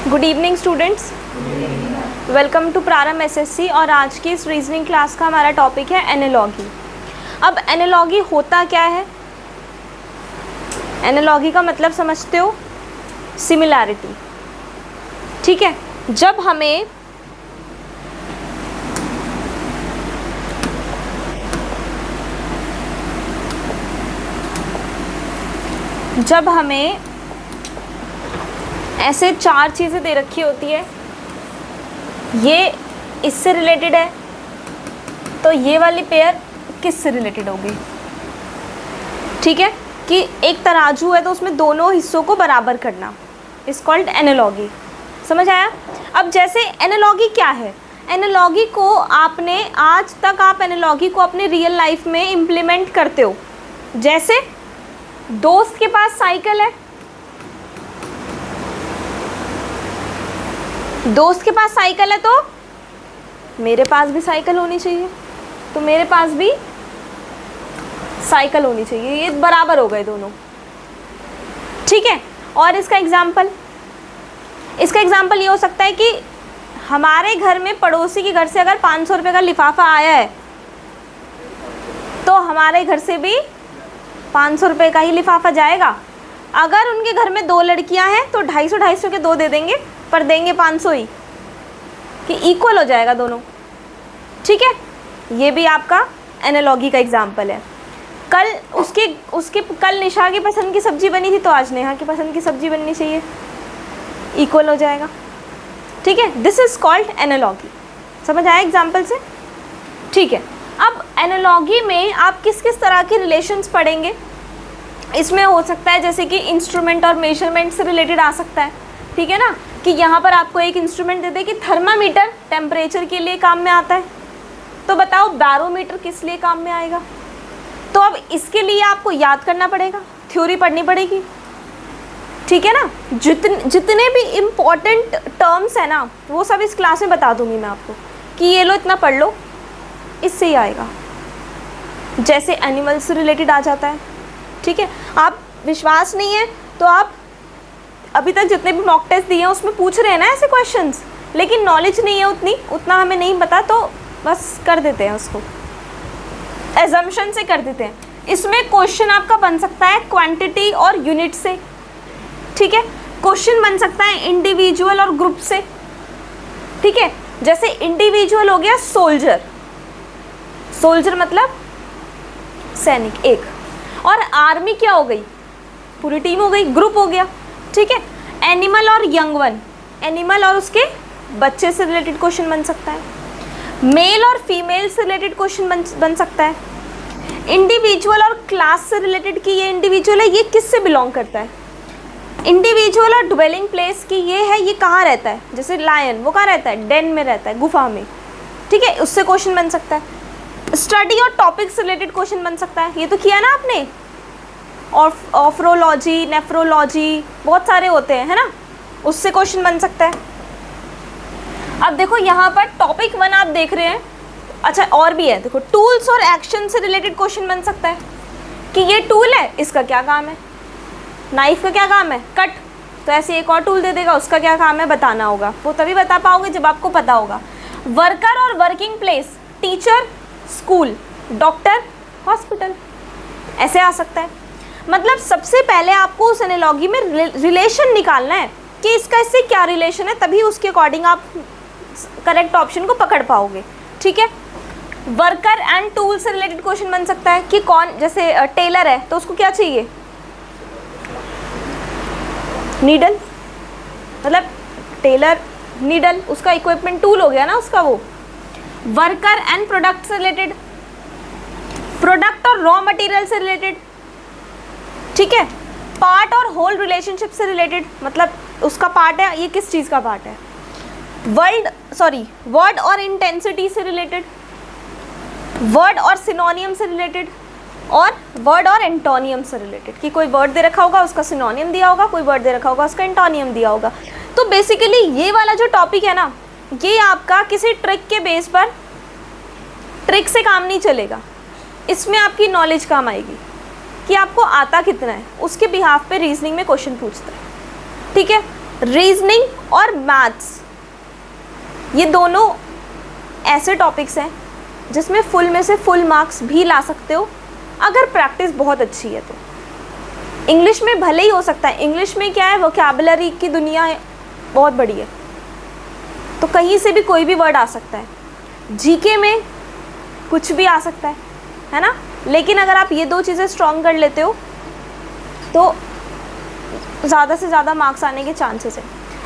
Good evening students, welcome to Prarambh SSC. और आज की इस रीजनिंग क्लास का हमारा टॉपिक है एनालॉगी। अब एनालॉगी होता क्या है? एनालॉगी का मतलब समझते हो? सिमिलैरिटी। ठीक है, जब हमें ऐसे चार चीज़ें दे रखी होती है, ये इससे रिलेटेड है तो ये वाली पेयर किससे रिलेटेड होगी? ठीक है, कि एक तराजू है तो उसमें दोनों हिस्सों को बराबर करना इज कॉल्ड एनालॉगी। समझ आया? अब जैसे एनालॉगी क्या है, एनालॉगी को आपने आज तक आप एनालॉगी को अपने रियल लाइफ में इम्प्लीमेंट करते हो। जैसे दोस्त के पास साइकिल है, दोस्त के पास साइकिल है तो मेरे पास भी साइकिल होनी चाहिए, तो मेरे पास भी साइकिल होनी चाहिए, ये बराबर हो गए दोनों। ठीक है, और इसका एग्जाम्पल ये हो सकता है कि हमारे घर में पड़ोसी के घर से अगर 500 रुपये का लिफाफा आया है तो हमारे घर से भी 500 रुपये का ही लिफाफा जाएगा। अगर उनके घर में 2 लड़कियां हैं तो 250 के 2 दे देंगे, पर देंगे 500 ही, कि इक्वल हो जाएगा दोनों। ठीक है, ये भी आपका एनालॉगी का एग्जाम्पल है। कल उसके कल निशा की पसंद की सब्जी बनी थी तो आज नेहा की पसंद की सब्जी बननी चाहिए, इक्वल हो जाएगा। ठीक है, दिस इज कॉल्ड एनालॉगी। समझ आया एग्जाम्पल से? ठीक है, अब एनालॉगी में आप किस किस तरह के रिलेशंस पढ़ेंगे? इसमें हो सकता है जैसे कि इंस्ट्रूमेंट और मेजरमेंट से रिलेटेड आ सकता है। ठीक है ना, कि यहाँ पर आपको एक इंस्ट्रूमेंट दे दे कि थर्मामीटर टेम्परेचर के लिए काम में आता है, तो बताओ बैरोमीटर किस लिए काम में आएगा? तो अब इसके लिए आपको याद करना पड़ेगा, थ्योरी पढ़नी पड़ेगी। ठीक है ना, जितने भी इम्पॉर्टेंट टर्म्स है ना वो सब इस क्लास में बता दूंगी मैं आपको, कि ये लो इतना पढ़ लो, इससे ही आएगा। जैसे एनिमल से रिलेटेड आ जाता है। ठीक है, आप विश्वास नहीं है तो आप अभी तक जितने भी मॉक टेस्ट दिए हैं उसमें पूछ रहे हैं ना ऐसे क्वेश्चंस, लेकिन नॉलेज नहीं है उतना हमें नहीं पता तो बस कर देते हैं उसको, एजम्पशन से कर देते हैं। इसमें क्वेश्चन आपका बन सकता है क्वांटिटी और यूनिट से। ठीक है, क्वेश्चन बन सकता है इंडिविजुअल और ग्रुप से। ठीक है, जैसे इंडिविजुअल हो गया सोल्जर, सोल्जर मतलब सैनिक एक, और आर्मी क्या हो गई? पूरी टीम हो गई, ग्रुप हो गया। ठीक है, एनिमल और यंग वन, एनिमल और उसके बच्चे से रिलेटेड क्वेश्चन बन सकता है। मेल और फीमेल से रिलेटेड क्वेश्चन बन सकता है। इंडिविजुअल और क्लास से रिलेटेड कि ये इंडिविजुअल है, ये किस से बिलोंग करता है? इंडिविजुअल और ड्वेलिंग प्लेस की ये है, ये कहाँ रहता है? जैसे लायन, वो कहाँ रहता है? डेन में रहता है, गुफा में। ठीक है, उससे क्वेश्चन बन सकता है। स्टडी और टॉपिक से रिलेटेड क्वेश्चन बन सकता है, ये तो किया ना आपने। ऑफ्रोलॉजी, नेफ्रोलॉजी, बहुत सारे होते हैं, है ना, उससे क्वेश्चन बन सकता है। अब देखो यहाँ पर टॉपिक 1 आप देख रहे हैं। अच्छा, और भी है, देखो टूल्स और एक्शन से रिलेटेड क्वेश्चन बन सकता है कि ये टूल है, इसका क्या काम है? नाइफ का क्या काम है? कट। तो ऐसे एक और टूल दे देगा, उसका क्या काम है बताना होगा। वो तभी बता पाओगे जब आपको पता होगा। वर्कर और working place, teacher school, doctor hospital, ऐसे आ सकता है। मतलब सबसे पहले आपको उस एनालॉगी में रिलेशन निकालना है कि इसका इससे क्या रिलेशन है, तभी उसके अकॉर्डिंग आप करेक्ट ऑप्शन को पकड़ पाओगे। ठीक है, वर्कर एंड टूल से रिलेटेड क्वेश्चन बन सकता है कि कौन, जैसे टेलर है तो उसको क्या चाहिए? नीडल, मतलब टेलर नीडल उसका इक्विपमेंट, टूल हो गया ना उसका वो। वर्कर एंड प्रोडक्ट से रिलेटेड, प्रोडक्ट और रॉ मटेरियल से रिलेटेड। ठीक है, पार्ट और होल रिलेशनशिप से रिलेटेड, मतलब उसका पार्ट है, ये किस चीज़ का पार्ट है? वर्ड और इंटेंसिटी से रिलेटेड, वर्ड और सिनोनियम से रिलेटेड, और वर्ड और एंटोनियम से रिलेटेड, कि कोई वर्ड दे रखा होगा उसका सिनोनियम दिया होगा, कोई वर्ड दे रखा होगा उसका एंटोनियम दिया होगा। तो बेसिकली ये वाला जो टॉपिक है ना, ये आपका किसी ट्रिक के बेस पर, ट्रिक से काम नहीं चलेगा, इसमें आपकी नॉलेज काम आएगी कि आपको आता कितना है, उसके बिहाफ पे रीजनिंग में क्वेश्चन पूछता है। ठीक है, रीजनिंग और मैथ्स, ये दोनों ऐसे टॉपिक्स हैं जिसमें फुल में से फुल मार्क्स भी ला सकते हो अगर प्रैक्टिस बहुत अच्छी है तो। इंग्लिश में भले ही हो सकता है, इंग्लिश में क्या है, वोकैबुलरी की दुनिया है, बहुत बड़ी है, तो कहीं से भी कोई भी वर्ड आ सकता है। जीके में कुछ भी आ सकता है ना। लेकिन अगर आप ये दो चीज़ें स्ट्रॉन्ग कर लेते हो तो ज़्यादा से ज़्यादा मार्क्स आने के चांसेस है।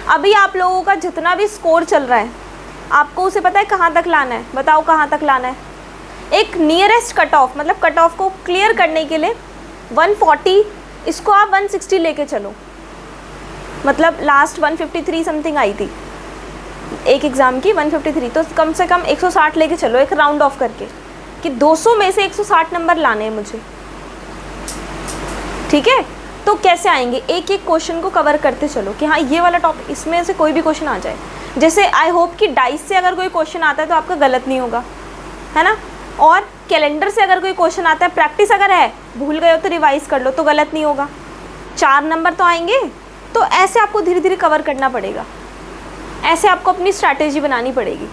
अभी आप लोगों का जितना भी स्कोर चल रहा है, आपको उसे पता है कहाँ तक लाना है, बताओ कहाँ तक लाना है। एक नियरेस्ट कट ऑफ, मतलब कट ऑफ को क्लियर करने के लिए 140, इसको आप 160 लेके चलो, मतलब लास्ट 153 समथिंग आई थी एक एग्ज़ाम की, 153, तो कम से कम 160 लेके चलो, एक राउंड ऑफ करके कि 200 में से 160 नंबर लाने हैं मुझे, ठीक है। तो कैसे आएंगे, एक एक क्वेश्चन को कवर करते चलो कि हाँ ये वाला टॉपिक, इसमें से कोई भी क्वेश्चन आ जाए। जैसे आई होप कि डाइस से अगर कोई क्वेश्चन आता है तो आपका गलत नहीं होगा, है ना। और कैलेंडर से अगर कोई क्वेश्चन आता है, प्रैक्टिस अगर है, भूल गए हो तो रिवाइज कर लो तो गलत नहीं होगा, 4 नंबर तो आएंगे। तो ऐसे आपको धीरे धीरे कवर करना पड़ेगा, ऐसे आपको अपनी स्ट्रैटेजी बनानी पड़ेगी।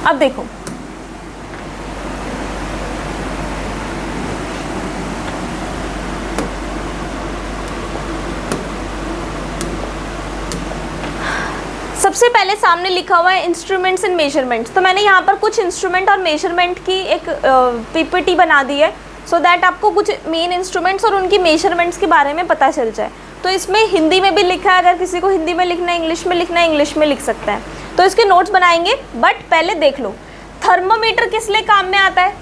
अब देखो, सबसे पहले सामने लिखा हुआ है इंस्ट्रूमेंट्स एंड मेजरमेंट्स, तो मैंने यहाँ पर कुछ इंस्ट्रूमेंट और मेजरमेंट की एक पीपीटी बना दी है सो दैट आपको कुछ मेन इंस्ट्रूमेंट्स और उनकी मेजरमेंट्स के बारे में पता चल जाए। तो इसमें हिंदी में भी लिखा है, अगर किसी को हिंदी में लिखना है, इंग्लिश में लिखना है, इंग्लिश में लिख सकता है। तो इसके नोट्स बनाएंगे, बट पहले देख लो थर्मोमीटर किस लिए काम में आता है,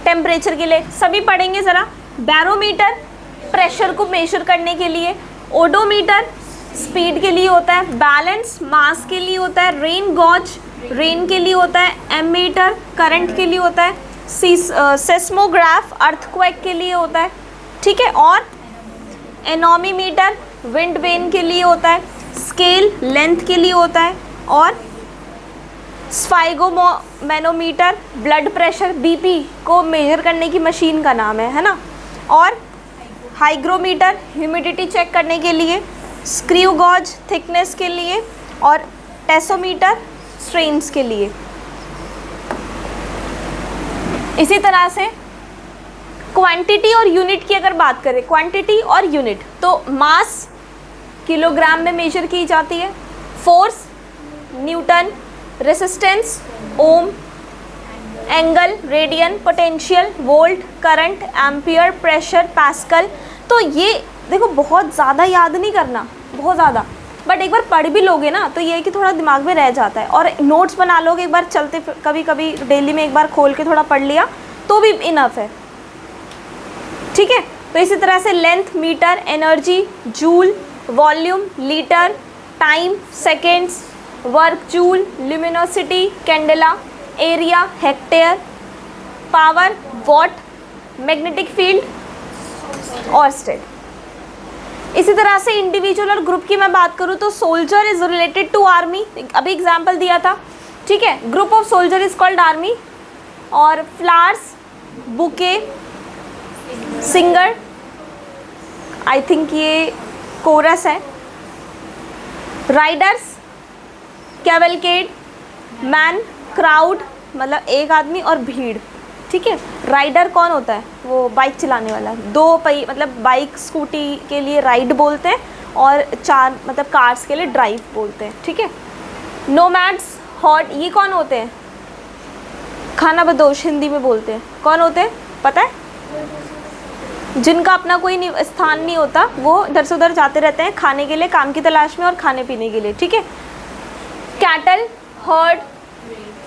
टेम्परेचर के लिए, सभी पढ़ेंगे ज़रा। बैरोमीटर प्रेशर को मेजर करने के लिए, ओडोमीटर स्पीड के लिए होता है, बैलेंस मास के लिए होता है, रेन गॉज रेन के लिए होता है, एमीटर करंट के लिए होता है, सेस्मोग्राफ अर्थक्वेक के लिए होता है, ठीक है। और एनोमीमीटर विंड वेन के लिए होता है, स्केल लेंथ के लिए होता है, और स्फाइगोमैनोमीटर ब्लड प्रेशर बीपी को मेजर करने की मशीन का नाम है ना। और हाइग्रोमीटर ह्यूमिडिटी चेक करने के लिए, स्क्रू गॉज थिकनेस के लिए, और टेसोमीटर स्ट्रेन्स के लिए। इसी तरह से क्वांटिटी और यूनिट की अगर बात करें, क्वांटिटी और यूनिट, तो मास किलोग्राम में मेजर की जाती है, force newton, resistance ohm, angle radian, potential volt, current ampere, pressure pascal. तो ये देखो बहुत ज़्यादा याद नहीं करना, बहुत ज़्यादा, बट एक बार पढ़ भी लोगे ना तो ये है कि थोड़ा दिमाग में रह जाता है। और नोट्स बना लोगे एक बार चलते, कभी कभी डेली में एक बार खोल के थोड़ा पढ़ लिया तो भी इनफ है, ठीक है। तो इसी तरह से length metre, energy joule, volume litre, time seconds, work joule, luminosity candela, area hectare, power watt, magnetic field और स्टेट। इसी तरह से इंडिविजुअल और ग्रुप की मैं बात करूँ तो soldier is related to army, अभी एग्जाम्पल दिया था, ठीक है। Group of soldier is called army. और flowers bouquet, singer, I think ये कोरस है, राइडर्स कैवलकेड, मैन क्राउड मतलब एक आदमी, और भीड़, ठीक है। राइडर कौन होता है, वो बाइक चलाने वाला, दो पहिए मतलब बाइक स्कूटी के लिए राइड बोलते हैं, और चार मतलब कार्स के लिए ड्राइव बोलते हैं, ठीक है। नोमैड्स हॉट, ये कौन होते हैं, खाना बदोश हिंदी में बोलते हैं, कौन होते हैं पता है, जिनका अपना कोई स्थान नहीं होता, वो इधर से उधर जाते रहते हैं खाने के लिए, काम की तलाश में और खाने पीने के लिए, ठीक है। कैटल हर्ड,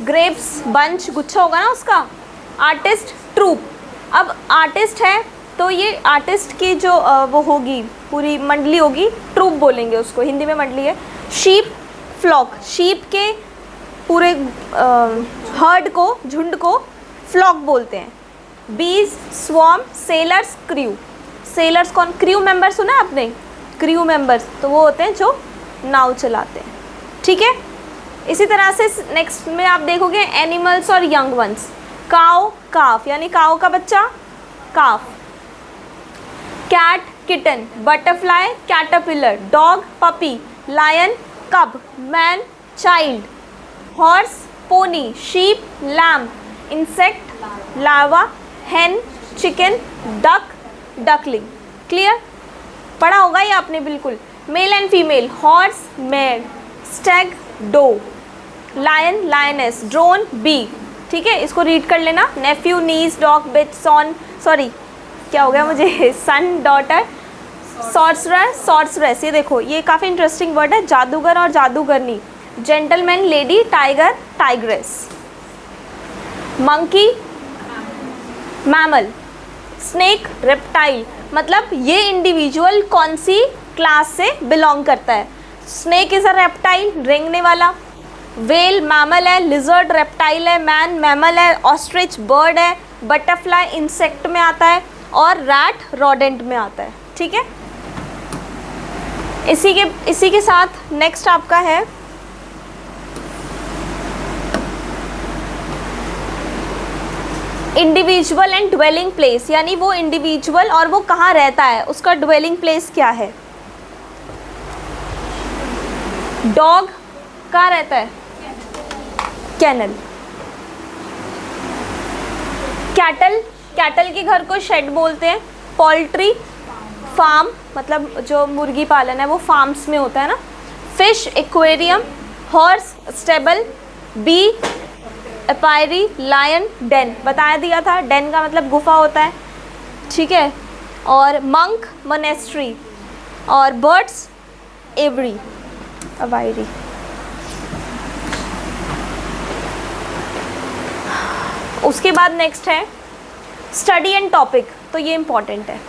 ग्रेप्स बंच, गुच्छा होगा ना उसका। आर्टिस्ट ट्रूप, अब आर्टिस्ट है तो ये आर्टिस्ट की जो वो होगी पूरी मंडली होगी, ट्रूप बोलेंगे उसको, हिंदी में मंडली है। शीप फ्लॉक, शीप के पूरे हर्ड को, झुंड को फ्लॉक बोलते हैं। बीज स्वॉर्म, सेलर्स क्रू, सेलर्स कौन, क्रू मेंबर सुना है आपने, क्रू मेंबर्स तो वो होते हैं जो नाव चलाते हैं, ठीक है। इसी तरह से नेक्स्ट में आप देखोगे एनिमल्स और यंग वंस, काव काफ यानी काव का बच्चा calf, cat kitten, butterfly, caterpillar, dog, puppy, lion, cub, man, child, horse, pony, sheep, lamb, insect, larva, hen, chicken, duck, duckling. Clear? पढ़ा होगा ये आपने बिल्कुल। Male and female, horse, mare, stag, doe, lion, lioness, drone, bee. ठीक है, इसको read कर लेना। Nephew, niece, dog, bitch, son, sorry क्या हो गया मुझे, सन, डॉटर, सॉर्सरर, सॉर्सरेस। ये देखो, ये काफ़ी इंटरेस्टिंग वर्ड है, जादूगर और जादूगरनी, gentleman, lady, tiger, tigress, monkey, mammal, snake, reptile. मतलब ये इंडिविजुअल कौन सी क्लास से बिलोंग करता है। स्नेक इज़ अ रेप्टाइल, रेंगने वाला। वेल मैमल है, लिजर्ड रेप्टाइल है, मैन मैमल है, ऑस्ट्रिच बर्ड है, बटरफ्लाई इंसेक्ट में आता है, और रैट रोडेंट में आता है। ठीक है, इसी के साथ नेक्स्ट आपका है इंडिविजुअल एंड ड्वेलिंग प्लेस, यानी वो इंडिविजुअल और वो कहाँ रहता है, उसका ड्वेलिंग प्लेस क्या है। डॉग कहाँ रहता है, कैनल। कैटल, कैटल के घर को शेड बोलते हैं। पोल्ट्री, फार्म, मतलब जो मुर्गी पालन है वो फार्म्स में होता है ना। Fish, aquarium. Horse, stable. Bee, apiary. Lion, den, बताया दिया था, डेन का मतलब गुफा होता है। ठीक है, और मंक, मोनेस्ट्री, और बर्ड्स, एवरी, अवायरी। उसके बाद नेक्स्ट है स्टडी एंड टॉपिक। तो ये इम्पॉर्टेंट है,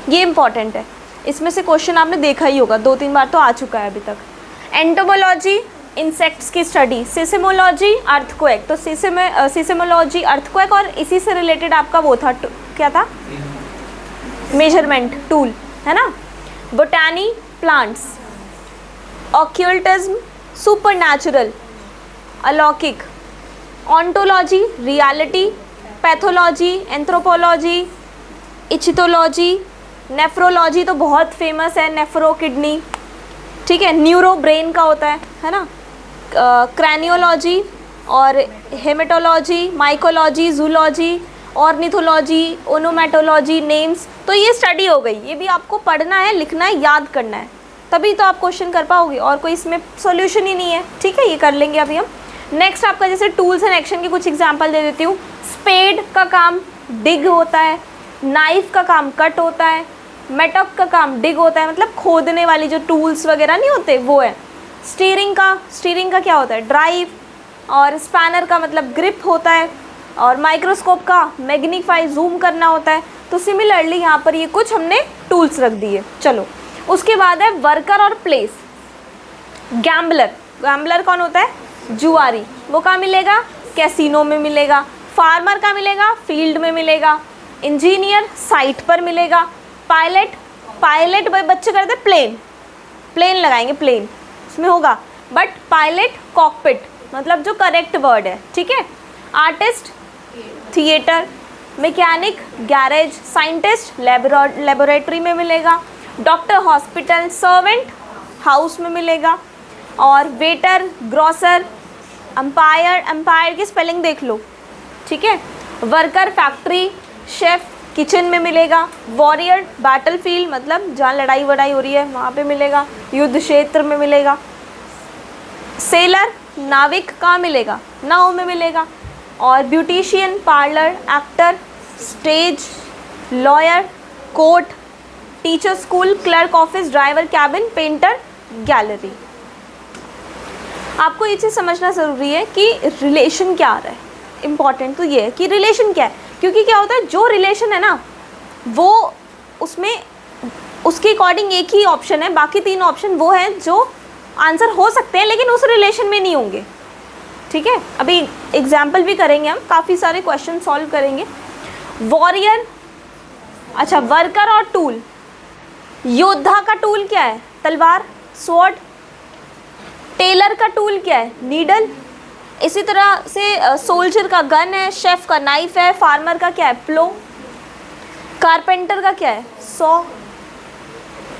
ये इम्पॉर्टेंट है, इसमें से क्वेश्चन आपने देखा ही होगा, 2-3 बार तो आ चुका है अभी तक। एंटोमोलॉजी, इंसेक्ट्स की स्टडी। Seismology, earthquake. तो सिस्मोलॉजी अर्थक्वेक, और इसी से रिलेटेड आपका वो था, क्या था, मेजरमेंट टूल, है ना। Botany, plants. ऑक्यूल्टिज्म, सुपरनैचुरल, अलौकिक। Ontology, reality. Pathology, anthropology, ichthyology. Nephrology तो बहुत फेमस है, नेफ्रो किडनी। ठीक है, न्यूरो ब्रेन का होता है ना। क्रैनियोलॉजी और haematology, mycology, zoology, ornithology, onomatology, names. तो ये स्टडी हो गई, ये भी आपको पढ़ना है, लिखना है, याद करना है, तभी तो आप क्वेश्चन कर पाओगे, और कोई इसमें सॉल्यूशन ही नहीं है। ठीक है, ये कर लेंगे अभी हम। नेक्स्ट आपका जैसे टूल्स एंड एक्शन के कुछ एग्जांपल दे देती हूँ। स्पेड का काम डिग होता है, नाइफ का काम कट होता है, मेटॉक का काम डिग होता है, मतलब खोदने वाली जो टूल्स वगैरह नहीं होते वो है। स्टीयरिंग का क्या होता है, ड्राइव, और स्पैनर का मतलब ग्रिप होता है, और माइक्रोस्कोप का मैग्नीफाई जूम करना होता है। तो सिमिलरली यहाँ पर ये कुछ हमने टूल्स रख दिए। चलो, उसके बाद है वर्कर और प्लेस। गैम्बलर कौन होता है, जुआरी, वो कहाँ मिलेगा, कैसीनो में मिलेगा। फार्मर का मिलेगा, फील्ड में मिलेगा। इंजीनियर, साइट पर मिलेगा। पायलट बच्चे करते प्लेन लगाएंगे, प्लेन इसमें होगा, बट पायलट कॉकपिट, मतलब जो करेक्ट वर्ड है। ठीक है, artist, theatre. Mechanic, garage. Scientist, laboratory में मिलेगा। Doctor, hospital. सर्वेंट, हाउस में मिलेगा। और वेटर, ग्रॉसर। एम्पायर की स्पेलिंग देख लो। ठीक है, वर्कर, फैक्ट्री। शेफ, किचन में मिलेगा। वॉरियर, बैटलफील्ड, मतलब जहाँ लड़ाई वड़ाई हो रही है वहाँ पे मिलेगा, युद्ध क्षेत्र में मिलेगा। सेलर, नाविक, कहाँ मिलेगा, नाव में मिलेगा। और beautician, parlour. Actor, stage. Lawyer, court. Teacher, school. Clerk, office. Driver, cabin. Painter, gallery. आपको ये चीज़ समझना ज़रूरी है कि रिलेशन क्या आ रहा है। इम्पॉर्टेंट तो ये है कि रिलेशन क्या है, क्योंकि क्या होता है, जो रिलेशन है ना वो उसमें उसके अकॉर्डिंग एक ही ऑप्शन है, बाकी 3 ऑप्शन वो हैं जो आंसर हो सकते हैं लेकिन उस रिलेशन में नहीं होंगे। ठीक है, अभी एग्जाम्पल भी करेंगे हम, काफ़ी सारे क्वेश्चन सॉल्व करेंगे। वॉरियर, अच्छा, वर्कर और टूल। योद्धा का टूल क्या है, तलवार, स्वॉर्ड। टेलर का टूल क्या है, नीडल। इसी तरह से सोल्जर का गन है, शेफ का नाइफ है, फार्मर का क्या है, प्लो। कारपेंटर का क्या है, सॉ।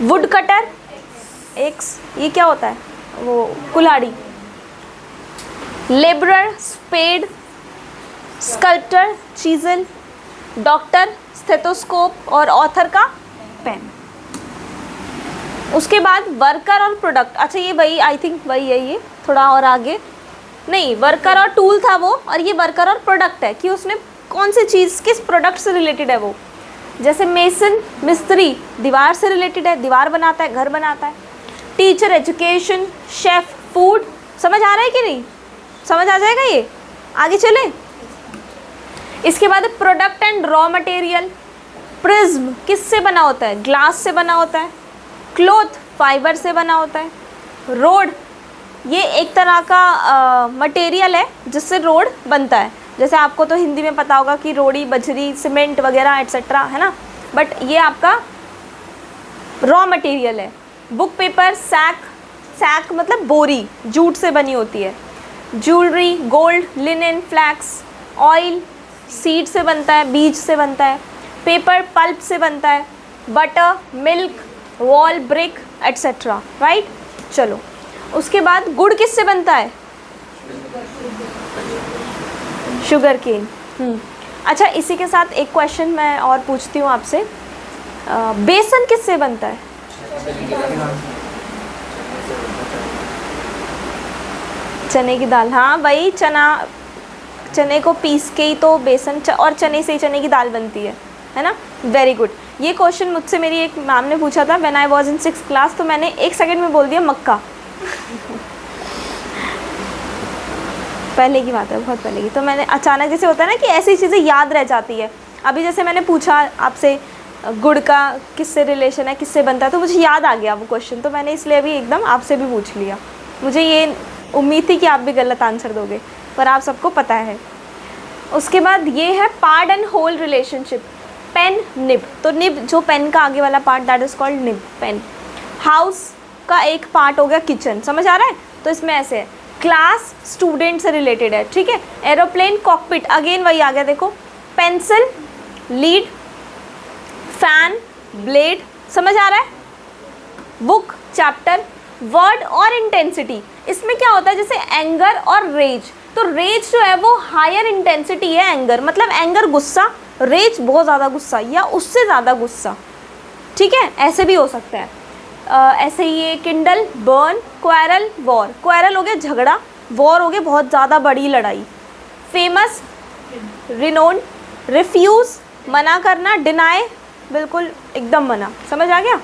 वुड कटर, एक्स, ये क्या होता है, वो कुल्हाड़ी। Labourer, spade. Sculptor, chisel. Doctor, stethoscope. और ऑथर का पेन। उसके बाद वर्कर और प्रोडक्ट, अच्छा ये वही, आई थिंक वही है, ये थोड़ा और आगे नहीं, वर्कर और टूल था वो, और ये वर्कर और प्रोडक्ट है कि उसमें कौन सी चीज़ किस प्रोडक्ट से रिलेटेड है वो। जैसे मेसन, मिस्त्री, दीवार से रिलेटेड है, दीवार बनाता है, घर बनाता है। Teacher, education. Chef, food. समझ आ रहा है कि नहीं, समझ आ जाएगा ये, आगे चले। इसके बाद product and raw material. Prism किससे बना होता है, ग्लास से बना होता है। क्लॉथ, फाइबर से बना होता है। रोड, ये एक तरह का मटेरियल है जिससे रोड बनता है। जैसे आपको तो हिंदी में पता होगा कि रोड़ी, बजरी, सीमेंट वगैरह एट्सेट्रा, है ना, बट ये आपका रॉ मटेरियल है। Book, paper. सैक, सैक मतलब बोरी, जूट से बनी होती है। Jewellery, gold, linen, flax. Oil, seed से बनता है, बीज से बनता है। पेपर, पल्प से बनता है। Butter, milk, wall, brick etcetera, right. चलो, उसके बाद गुड़ किससे बनता है, शुगर केन। अच्छा, इसी के साथ एक क्वेश्चन मैं और पूछती हूँ आपसे, बेसन किससे बनता है, चने की दाल। हाँ भाई, चने को पीस के ही तो बेसन और चने से ही चने की दाल बनती है ना। Very good. ये क्वेश्चन मुझसे मेरी एक मैम ने पूछा था when I was in 6th class, तो मैंने 1 सेकंड में बोल दिया मक्का। पहले की बात है, बहुत पहले की। तो मैंने अचानक, जैसे होता है ना कि ऐसी चीज़ें याद रह जाती है। अभी जैसे मैंने पूछा आपसे गुड़ का किससे रिलेशन है, किससे बनता है, तो मुझे याद आ गया वो क्वेश्चन, तो मैंने इसलिए अभी एकदम आपसे भी पूछ लिया। मुझे ये उम्मीद थी कि आप भी गलत आंसर दोगे, पर आप सबको पता है। उसके बाद ये है part and whole relationship. Pen, nib. तो निब जो पेन का आगे वाला part, that is called nib, pen. House का एक पार्ट हो गया किचन, समझ आ रहा है। तो इसमें ऐसे है, क्लास स्टूडेंट से रिलेटेड है, ठीक है। एरोप्लेन, कॉकपिट, अगेन वही आ गया, देखो। Pencil, lead. फैन, ब्लेड, समझ आ रहा है। Book, chapter. वर्ड और इंटेंसिटी, इसमें क्या होता है, जैसे एंगर और रेज। तो रेज जो है वो हायर इंटेंसिटी है, एंगर मतलब एंगर गुस्सा, रेज बहुत ज़्यादा गुस्सा या उससे ज़्यादा गुस्सा, ठीक है, ऐसे भी हो सकता है। ऐसे ही ये Kindle, burn. Quarrel, war. Quarrel हो गया झगड़ा, वॉर हो गया बहुत ज़्यादा बड़ी लड़ाई। Famous, renowned. रिफ्यूज़, मना करना। डिनाई, बिल्कुल एकदम मना, समझ आ गया।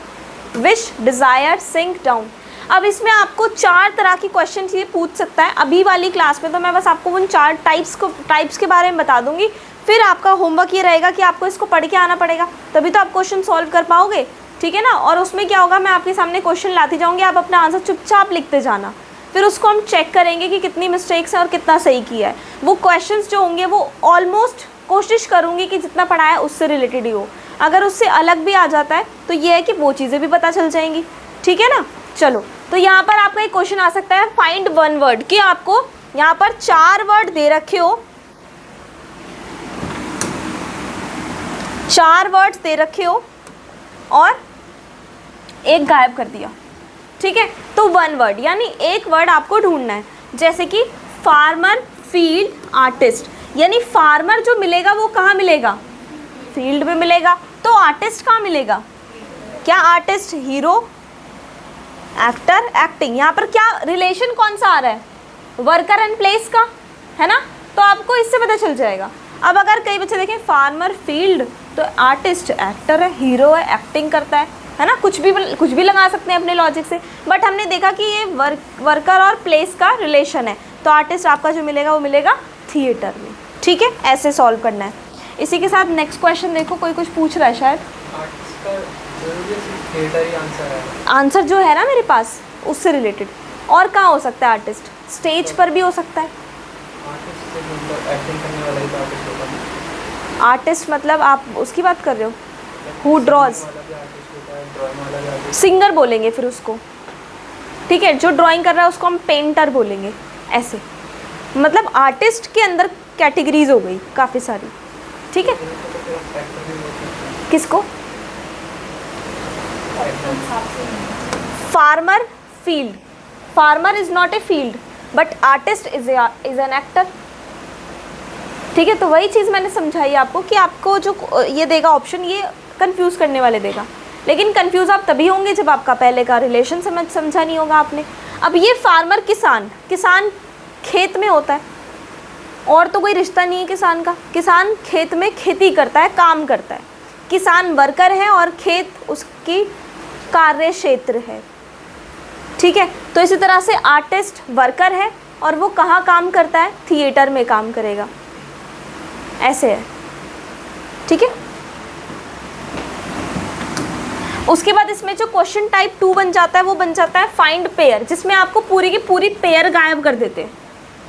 Wish, desire. Sink down. अब इसमें आपको 4 तरह की क्वेश्चन ये पूछ सकता है। अभी वाली क्लास में तो मैं बस आपको उन 4 टाइप्स के बारे में बता दूंगी। फिर आपका होमवर्क ये रहेगा कि आपको इसको पढ़ के आना पड़ेगा, तभी तो आप क्वेश्चन सॉल्व कर पाओगे, ठीक है ना। और उसमें क्या होगा, मैं आपके सामने क्वेश्चन लाती जाऊँगी, आप अपना आंसर चुपचाप लिखते जाना। फिर उसको हम चेक करेंगे कि कितनी मिस्टेक्स हैं और कितना सही किया है। वो क्वेश्चन जो होंगे वो ऑलमोस्ट कोशिश करूँगी कि जितना पढ़ाया है उससे रिलेटेड ही हो। अगर उससे अलग भी आ जाता है तो ये है कि वो चीज़ें भी पता चल जाएंगी, ठीक है ना। चलो, तो यहाँ पर आपका एक क्वेश्चन आ सकता है, फाइंड वन वर्ड, कि आपको यहाँ पर 4 वर्ड दे रखे हो, 4 वर्ड्स दे रखे हो और एक गायब कर दिया, ठीक है। तो 1 वर्ड यानी एक वर्ड आपको ढूंढना है। जैसे कि फार्मर, फील्ड, आर्टिस्ट, यानी फार्मर जो मिलेगा वो कहाँ मिलेगा, फील्ड में मिलेगा। तो आर्टिस्ट कहाँ मिलेगा, क्या आर्टिस्ट, हीरो, एक्टर, एक्टिंग। यहाँ पर क्या रिलेशन कौन सा आ रहा है, वर्कर एंड प्लेस का, है ना। तो आपको इससे पता चल जाएगा। अब अगर कई बच्चे देखें फार्मर, फील्ड, तो आर्टिस्ट एक्टर है, हीरो है, एक्टिंग करता है ना, कुछ भी लगा सकते हैं अपने लॉजिक से। बट हमने देखा कि ये वर्कर और प्लेस का रिलेशन है, तो आर्टिस्ट आपका जो मिलेगा वो मिलेगा थिएटर में, ठीक है। ऐसे सॉल्व करना है। इसी के साथ नेक्स्ट क्वेश्चन देखो, कोई कुछ पूछ रहा है शायद। आंसर जो है ना मेरे पास उससे रिलेटेड। और कहाँ हो सकता है आर्टिस्ट, स्टेज पर भी हो सकता है। आर्टिस्ट मतलब आप उसकी बात कर रहे हो, हु ड्रॉज, सिंगर बोलेंगे फिर उसको, ठीक है। जो ड्राइंग कर रहा है उसको हम पेंटर बोलेंगे, ऐसे। मतलब आर्टिस्ट के अंदर कैटेगरीज हो गई काफ़ी सारी, ठीक है। किसको, farmer field, farmer is not a field but artist is an actor. ठीक है, तो वही चीज़ मैंने समझाई आपको कि आपको जो ये देगा ऑप्शन, ये कंफ्यूज करने वाले देगा, लेकिन कंफ्यूज आप तभी होंगे जब आपका पहले का रिलेशन समझा नहीं होगा आपने। अब ये फार्मर किसान, किसान खेत में होता है और तो कोई रिश्ता नहीं है किसान का, किसान खेत में खेती करता है, काम करता है। किसान वर्कर है और खेत उसकी कार्य क्षेत्र है। ठीक है, तो इसी तरह से आर्टिस्ट वर्कर है और वो कहाँ काम करता है, थिएटर में काम करेगा, ऐसे है। ठीक है, उसके बाद इसमें जो क्वेश्चन टाइप 2 बन जाता है वो बन जाता है फाइंड पेयर, जिसमें आपको पूरी की पूरी पेयर गायब कर देते हैं।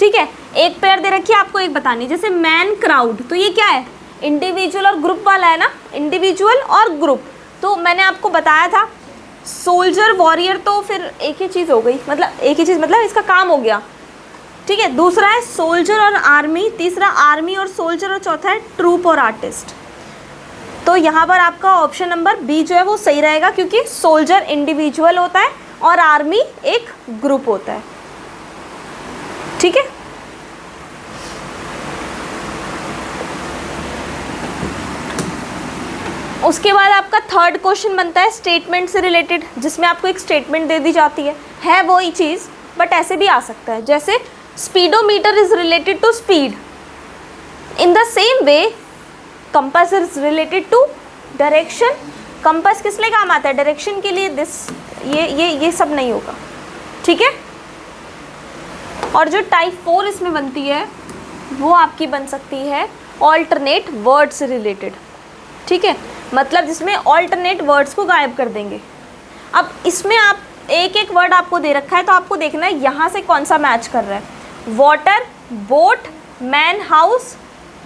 ठीक है, एक पेयर दे रखी है आपको एक बतानी, जैसे मैन क्राउड, तो ये क्या है, इंडिविजुअल और ग्रुप वाला है ना, इंडिविजुअल और ग्रुप। तो मैंने आपको बताया था सोल्जर वॉरियर, तो फिर एक ही चीज़ हो गई, मतलब एक ही चीज़ मतलब इसका काम हो गया। ठीक है, दूसरा है सोल्जर और आर्मी, तीसरा आर्मी और सोल्जर, और चौथा है ट्रूप और आर्टिस्ट। तो यहाँ पर आपका ऑप्शन नंबर बी जो है वो सही रहेगा, क्योंकि सोल्जर इंडिविजुअल होता है और आर्मी एक ग्रुप होता है। ठीक है, उसके बाद आपका थर्ड क्वेश्चन बनता है स्टेटमेंट से रिलेटेड, जिसमें आपको एक स्टेटमेंट दे दी जाती है वही चीज़ बट ऐसे भी आ सकता है, जैसे speedometer is related to speed, in the same way compass is related to direction. Compass किस लिए काम आता है, डायरेक्शन के लिए। दिस ये सब नहीं होगा। ठीक है, और जो टाइप 4 इसमें बनती है वो आपकी बन सकती है ऑल्टरनेट वर्ड से रिलेटेड। ठीक है, मतलब जिसमें ऑल्टरनेट वर्ड्स को गायब कर देंगे। अब इसमें आप एक एक वर्ड आपको दे रखा है, तो आपको देखना है यहाँ से कौन सा मैच कर रहा है। Water, boat, man house,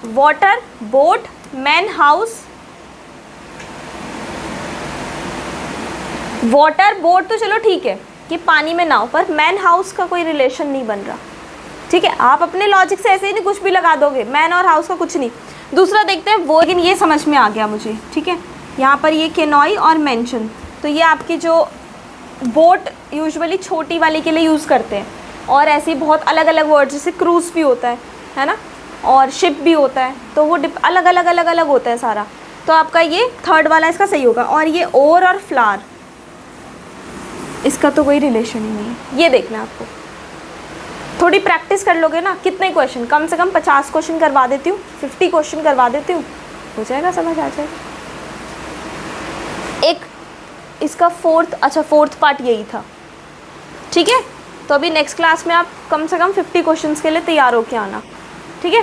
water, boat, man house, water boat तो चलो ठीक है कि पानी में नाव, पर मैन हाउस का कोई रिलेशन नहीं बन रहा। ठीक है, आप अपने लॉजिक से ऐसे ही नहीं कुछ भी लगा दोगे, मैन और हाउस का कुछ नहीं। दूसरा देखते हैं वो, लेकिन ये समझ में आ गया मुझे। ठीक है, यहाँ पर ये केनॉय और मेंशन, तो ये आपकी जो बोट यूजुअली छोटी वाली के लिए यूज़ करते हैं, और ऐसे बहुत अलग अलग वर्ड, जैसे क्रूज़ भी होता है ना, और शिप भी होता है, तो वो अलग अलग होता है सारा। तो आपका ये थर्ड वाला इसका सही होगा। और ये और फ्लावर, इसका तो कोई रिलेशन ही नहीं है। ये देखना आपको, थोड़ी प्रैक्टिस कर लोगे ना, कितने क्वेश्चन, कम से कम 50 क्वेश्चन करवा देती हूँ, 50 क्वेश्चन करवा देती हूँ, हो जाएगा, समझ आ जाएगा। एक इसका फोर्थ पार्ट यही था। ठीक है, तो अभी नेक्स्ट क्लास में आप कम से कम 50 क्वेश्चंस के लिए तैयार होके आना। ठीक है।